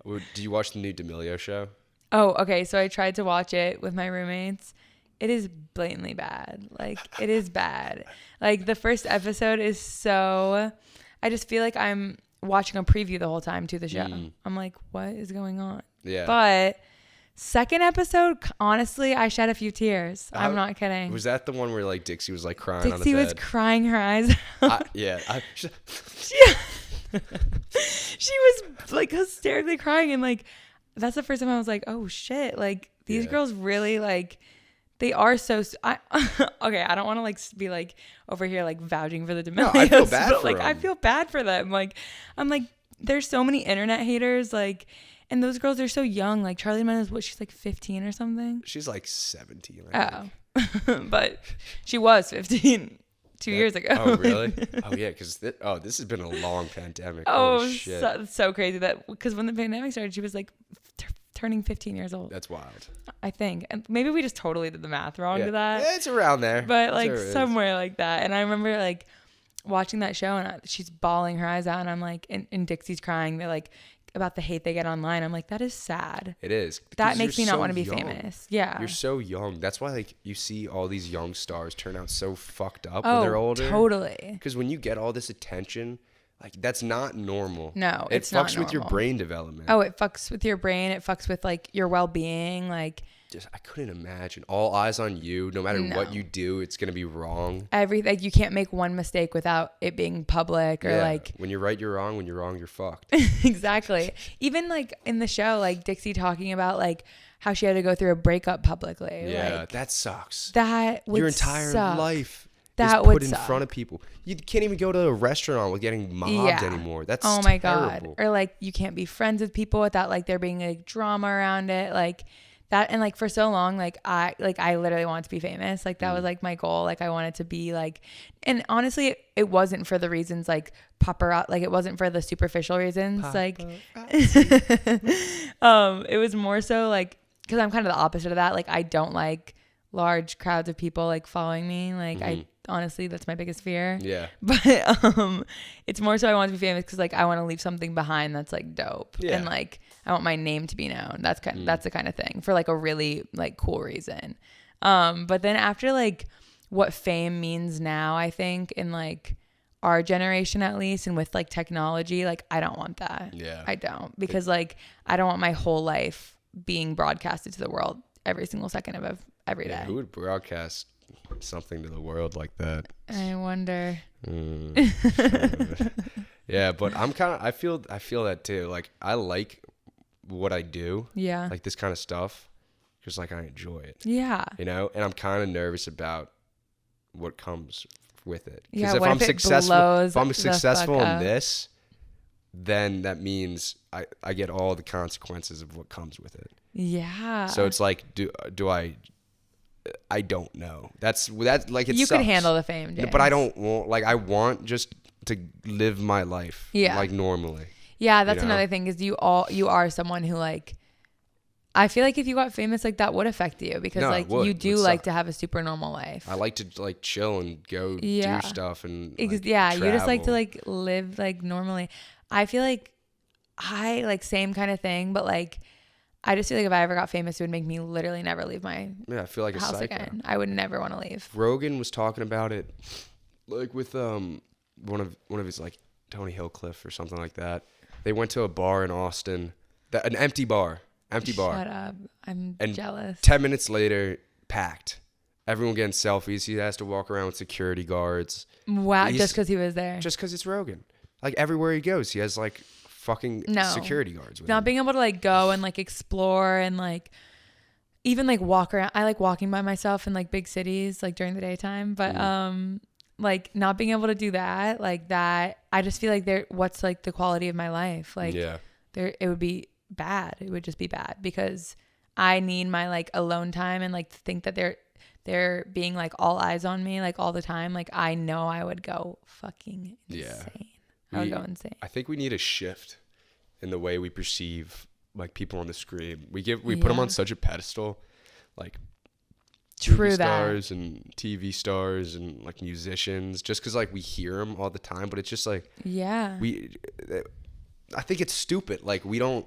Do you watch the new D'Amelio show? Oh, okay. So I tried to watch it with my roommates. It is blatantly bad. Like, it is bad. Like, the first episode is so... I just feel like I'm watching a preview the whole time to the show. I'm like, what is going on? Yeah. But second episode, honestly, I shed a few tears. I'm not kidding. Was that the one where like Dixie was like crying on the bed? Dixie was crying her eyes out. She was like hysterically crying, and like that's the first time I was like, oh shit, like these girls really like they are so okay, I don't want to like be like over here like vouching for the D'Amelios, I feel bad but for like them. I feel bad for them. Like I'm like there's so many internet haters, like, and those girls are so young. Like Charlie D'Amelio is she's like 15 or something. She's like 17. But she was 15 2 years ago. Oh really? Oh yeah, because this has been a long pandemic. Oh Holy shit. So crazy that because when the pandemic started, she was like turning 15 years old. That's wild. I think, and maybe we just totally did the math wrong to that. Yeah, it's around there, but like somewhere like that. And I remember like watching that show, and she's bawling her eyes out, and I'm like, and Dixie's crying. They're like about the hate they get online. I'm like, that is sad. It is. That makes me not want to be famous. Yeah. You're so young. That's why like you see all these young stars turn out so fucked up when they're older. Totally. Because when you get all this attention, like that's not normal. No, it's not normal. It fucks with your brain development. Oh, it fucks with your brain. It fucks with like your well-being. Like I couldn't imagine. All eyes on you. No matter what you do, it's gonna be wrong. Everything. You can't make one mistake without it being public or like. When you're right, you're wrong. When you're wrong, you're fucked. Exactly. Even like in the show, like Dixie talking about like how she had to go through a breakup publicly. Yeah, like, that sucks. That would your entire suck. life. That is would put in front of people. You can't even go to a restaurant without getting mobbed anymore. That's my terrible. God. Or like you can't be friends with people without like there being like drama around it. Like that, and like for so long, like I literally wanted to be famous. Like that was like my goal. Like I wanted to be like, and honestly, it wasn't for the reasons like paparazzi. Like it wasn't for the superficial reasons. Like, it was more so like because I'm kind of the opposite of that. Like I don't like large crowds of people like following me. Like I honestly, that's my biggest fear. Yeah. But it's more so I want to be famous because like I want to leave something behind that's like dope. Yeah. And like I want my name to be known. That's that's the kind of thing for like a really like cool reason. But then after like what fame means now, I think in like our generation at least, and with like technology, like I don't want that. Yeah. I don't, because like I don't want my whole life being broadcasted to the world every single second of every day. Who would broadcast something to the world like that? I wonder. Yeah, but I feel that too. Like I like what I do. Yeah. Like this kind of stuff, because like I enjoy it. Yeah. You know, and I'm kind of nervous about what comes with it. Yeah. Because if I'm successful in this, then that means I get all the consequences of what comes with it. Yeah. So it's like, do I don't know. That's like it you sucks. could handle the fame, James. But I don't want, like I want just to live my life like normally. Yeah, that's another thing, is you are someone who like, I feel like if you got famous, like that would affect you, because like you do like to have a super normal life. I like to like chill and go do stuff and like, you just like to like live like normally. I feel like I like same kind of thing, but like I just feel like if I ever got famous, it would make me literally never leave my I feel like house a psycho. again. I would never want to leave. Rogan was talking about it, like with one of his like Tony Hillcliffe or something like that. They went to a bar in Austin, an empty bar. Shut up! I'm jealous. 10 minutes later, packed. Everyone getting selfies. He has to walk around with security guards. Wow! Just because he was there. Just because it's Rogan. Like everywhere he goes, he has like fucking security guards with him. Not being able to like go and like explore and like even like walk around. I like walking by myself in like big cities like during the daytime, but like not being able to do that, like that, I just feel like what's like the quality of my life? Like it would be bad. It would just be bad, because I need my like alone time, and like to think that they're being like all eyes on me like all the time. Like I know I would go fucking insane. I would go insane. I think we need a shift in the way we perceive like people on the screen. We put them on such a pedestal, like movie stars and TV stars and like musicians, just because like we hear them all the time. But it's just like I think it's stupid. Like we don't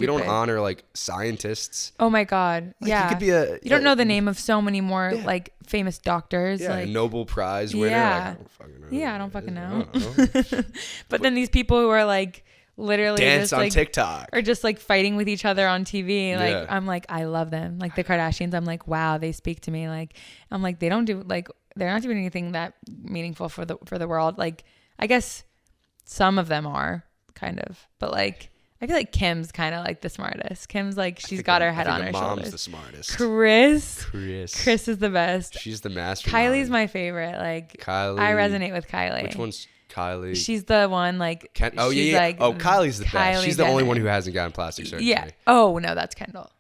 honor like scientists. Oh my God. Like, yeah. You could be you don't know the name of so many more like famous doctors. Yeah, like, a Nobel Prize winner. Yeah. Like, I don't fucking know. Yeah, I don't fucking know. But then these people who are like literally dance just, on like, TikTok or just like fighting with each other on TV. Like I'm like, I love them. Like the Kardashians, I'm like, wow, they speak to me. Like I'm like, they don't do like they're not doing anything that meaningful for the world. Like I guess some of them are kind of, but like I feel like Kim's kind of like the smartest. Kim's like she's got her head on her shoulders. The smartest. Chris is the best. She's the master. Kylie's my favorite. Like Kylie. I resonate with Kylie. Which one's Kylie? She's the one like. Yeah. Like, Kylie's the best. She's the only one who hasn't gotten plastic surgery. Yeah. Oh no, that's Kendall.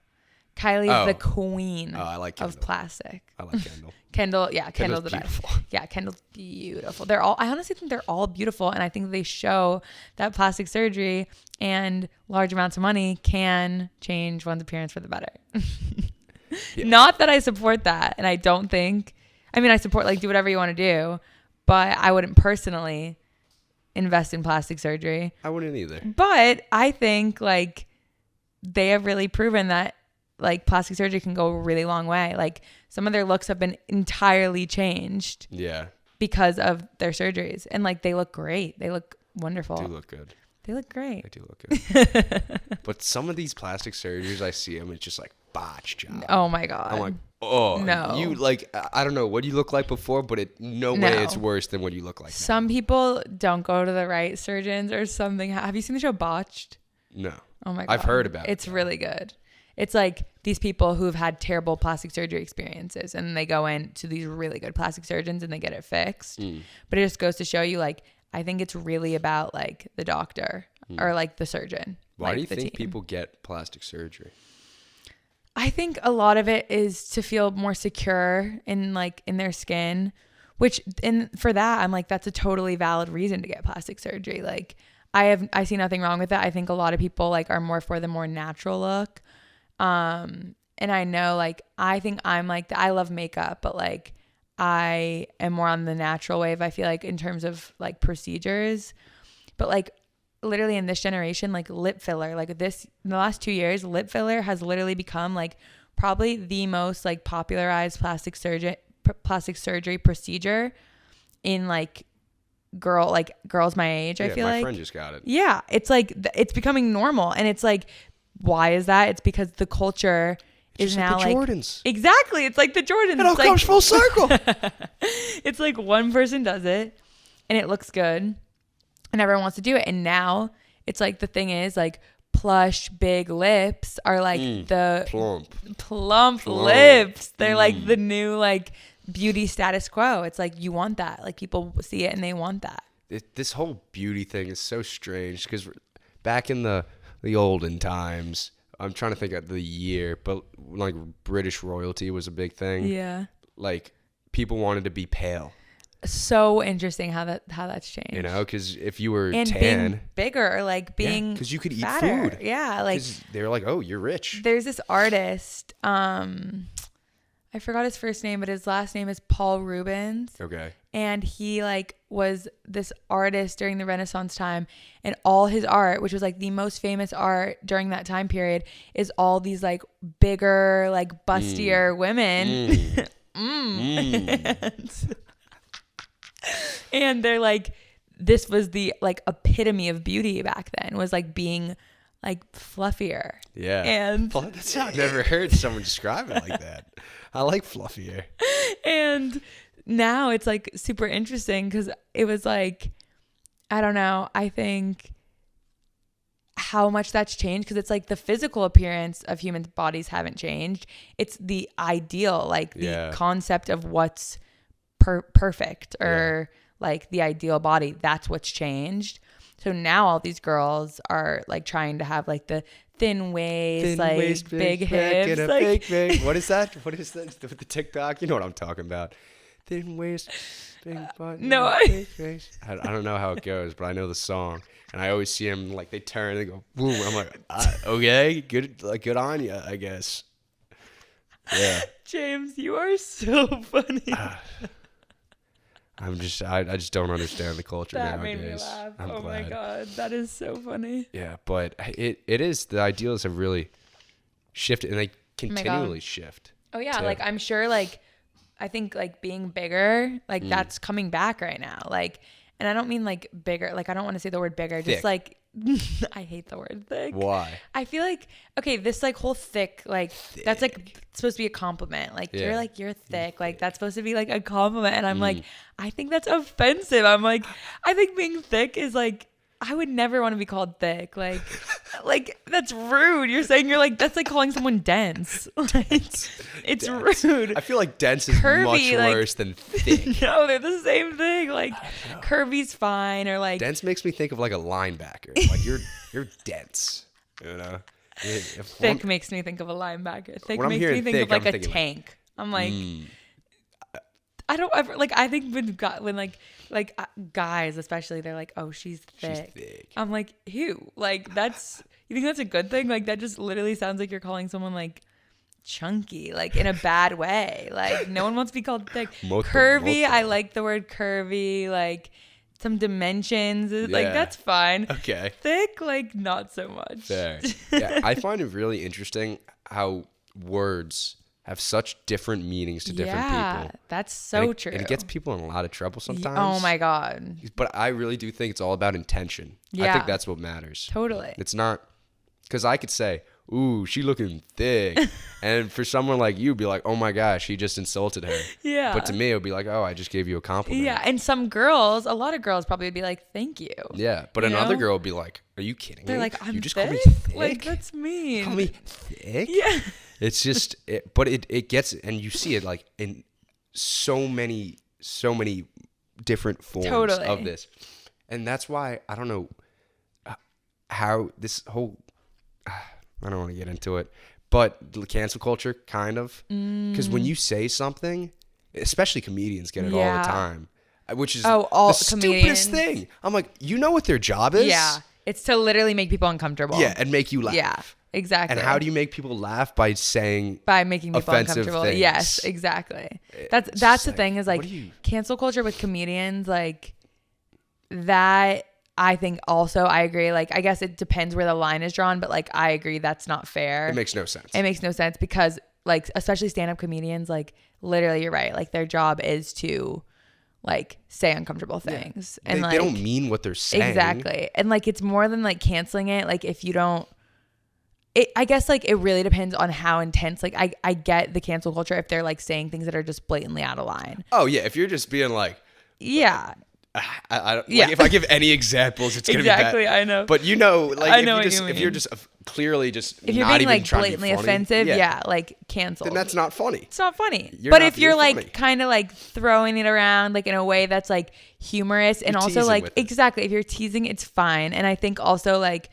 Kylie's the queen I like Kendall. of plastic. I like Kendall. Kendall's the best. Yeah, Kendall's beautiful. I honestly think they're all beautiful, and I think they show that plastic surgery and large amounts of money can change one's appearance for the better. Yeah. Not that I support that, and I don't think. I mean, I support like do whatever you want to do, but I wouldn't personally invest in plastic surgery. I wouldn't either. But I think like they have really proven that like plastic surgery can go a really long way. Like some of their looks have been entirely changed. Yeah. Because of their surgeries. And like they look great. They look wonderful. They do look good. They look great. They do look good. But some of these plastic surgeries I see them, it's just like botched job. Oh my God. I'm like, oh no. You like I don't know what you look like before, but no way it's worse than what you look like now. Some people don't go to the right surgeons or something. Have you seen the show Botched? No. Oh my God. I've heard about it. It's really good. It's like these people who've had terrible plastic surgery experiences and they go in to these really good plastic surgeons and they get it fixed. But it just goes to show you, like, I think it's really about like the doctor or like the surgeon. Why like, do you think people get plastic surgery? I think a lot of it is to feel more secure in their skin, which for that, I'm like, that's a totally valid reason to get plastic surgery. Like I see nothing wrong with that. I think a lot of people like are more for the more natural look. And I know like, I think I'm like, I love makeup, but like I am more on the natural wave. I feel like in terms of like procedures, but like literally in this generation, like lip filler, like this, in the last 2 years, lip filler has literally become like probably the most like popularized plastic surgery procedure in like girls my age. I feel like my friend just got it. Yeah. It's like, it's becoming normal. And it's like, why is that? It's because the culture is now like the Jordans. Exactly. It's like the Jordans. It all comes full circle. It's like one person does it and it looks good and everyone wants to do it. And now it's like the thing is like plush big lips are like the plump lips. They're like the new like beauty status quo. It's like you want that. Like people see it and they want that. This whole beauty thing is so strange because back in the olden times, I'm trying to think of the year, but like British royalty was a big thing. Yeah. Like people wanted to be pale. So interesting how that's changed. You know, because if you were and tan, being bigger, like being because you could fatter. eat food. Yeah, like they were like, oh, you're rich. There's this artist. I forgot his first name, but his last name is Paul Rubens. Okay. And he like was this artist during the Renaissance time, and all his art, which was like the most famous art during that time period, is all these like bigger, like bustier women. And they're like, this was the like epitome of beauty back then, was like being like fluffier. Yeah. And that's I've never heard someone describe it like that. I like fluffier. And now it's like super interesting because it was like, I don't know, I think how much that's changed because it's like the physical appearance of human bodies haven't changed. It's the ideal, like the concept of what's perfect or like the ideal body. That's what's changed. So now all these girls are like trying to have like the thin waist, like waist, big hips. And like, big. What is that? What is that with the TikTok? You know what I'm talking about. Thin waist, big butt. No, big waist. I don't know how it goes, but I know the song. And I always see them like they turn and they go boom. I'm like, okay, good on you, I guess. Yeah. James, you are so funny. I just don't understand the culture that nowadays. made me laugh. I'm glad. My God. That is so funny. Yeah, but it is, the ideals have really shifted, and they continually shift. Oh yeah, too. like I'm sure, like I think like being bigger, like that's coming back right now. Like, and I don't mean like bigger, like I don't want to say the word bigger, thick. just like I hate the word thick. Why? I feel like, okay, this like whole thick, like that's like supposed to be a compliment. Like you're thick. Like that's supposed to be like a compliment. And I'm like, I think that's offensive. I'm like, I think being thick is like, I would never want to be called thick. Like that's rude. You're saying you're like, that's like calling someone dense. Like, it's dense. rude. I feel like dense is Curvy, much worse than thick. No, they're the same thing. Like curvy's fine, or like dense makes me think of like a linebacker. Like you're dense. You know. Thick makes me think of a linebacker. Thick when I'm makes hearing me think thick, of like I'm a thinking tank. I'm like, I don't ever like. I think when guys especially, they're like, oh, she's thick. She's thick. I'm like, ew. Like that's, you think that's a good thing? Like that just literally sounds like you're calling someone like chunky, like in a bad way. Like no one wants to be called thick. Curvy. I like the word curvy. Like some dimensions. Like that's fine. Okay. Thick, like not so much. Fair. Yeah, I find it really interesting how words have such different meanings to different people. That's so true. And it gets people in a lot of trouble sometimes. Oh my God. But I really do think it's all about intention. Yeah. I think that's what matters. Totally. It's not, because I could say, ooh, she looking thick. And for someone like you, be like, oh my gosh, he just insulted her. Yeah. But to me, it would be like, oh, I just gave you a compliment. Yeah. And some girls, a lot of girls probably would be like, thank you. Yeah. But another girl would be like, are you kidding me? They're like, I'm you just thick? call me thick? Like, that's mean. You call me thick? Yeah. It's just, but it gets, and you see it like in so many different forms of this. And that's why, I don't know how this whole, I don't want to get into it, but the cancel culture, kind of. Because when you say something, especially comedians get it all the time, which is all the stupidest thing. I'm like, you know what their job is? Yeah. It's to literally make people uncomfortable. Yeah, and make you laugh. Yeah, exactly. And how do you make people laugh? By saying making people uncomfortable. Things. Yes, exactly. That's the thing is like cancel culture with comedians, like that. I think also I agree. Like I guess it depends where the line is drawn, but like I agree that's not fair. It makes no sense. It makes no sense because like especially stand-up comedians, like literally you're right. Like their job is to like say uncomfortable things. Yeah. And they don't mean what they're saying. Exactly. And like it's more than like canceling it. Like if you don't, I guess like it really depends on how intense. Like I get the cancel culture if they're like saying things that are just blatantly out of line. Oh yeah, if you're just being like, yeah. I don't, like if I give any examples, it's gonna be bad. Exactly, I know. But you know, like I know if you're just clearly just if you're not being even like trying blatantly to be funny, offensive, yeah, like cancel. Then that's not funny. It's not funny. But if you're funny. like kind of like throwing it around like in a way that's like humorous and You're also like exactly, if you're teasing, it's fine. And I think also like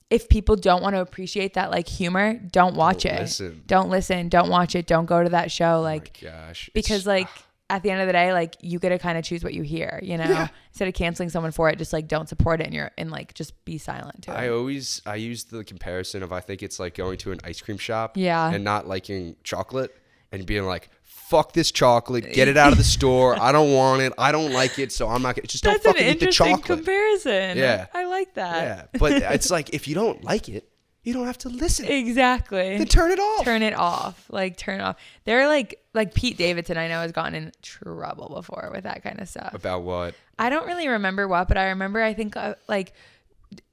if people don't want to appreciate that like humor, don't watch it. Don't listen. Don't watch it. Don't go to that show. Like, oh my gosh, because like at the end of the day, like you get to kind of choose what you hear, you know, instead of canceling someone for it, just like don't support it and like just be silent to it. I use the comparison of, I think it's like going to an ice cream shop and not liking chocolate and being like, fuck this chocolate, get it out of the store. I don't want it. I don't like it. So I'm not gonna, just don't fucking eat the chocolate. That's an interesting comparison. Yeah. I like that. Yeah. But it's like, if you don't like it, you don't have to listen. Exactly. Then turn it off. Turn it off. Like turn it off. They're like Pete Davidson, I know, has gotten in trouble before with that kind of stuff. About what? I don't really remember what, but I remember I think like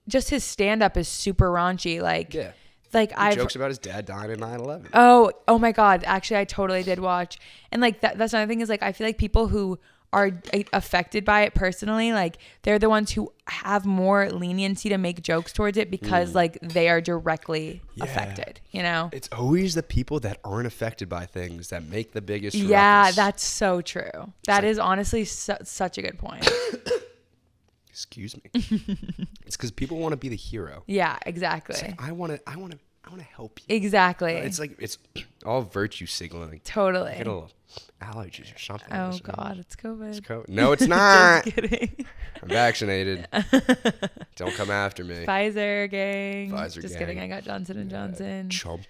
just his stand up is super raunchy. Like he jokes about his dad dying in 9/11. Oh my God. Actually, I totally did watch. And like that's another thing is like I feel like people who are affected by it personally, like they're the ones who have more leniency to make jokes towards it because like they are directly affected, you know? It's always the people that aren't affected by things that make the biggest ruckus. Yeah, that's so true. That is honestly such a good point. Excuse me. It's because people want to be the hero. Yeah, exactly. Like, I want to help you. Exactly. It's like it's all virtue signaling. Totally. Get a little allergies or something. Oh God, it's COVID. It's COVID. No, it's not. Just kidding. I'm vaccinated. Don't come after me. Pfizer gang. Pfizer Just gang. kidding. I got Johnson & Johnson. Chump.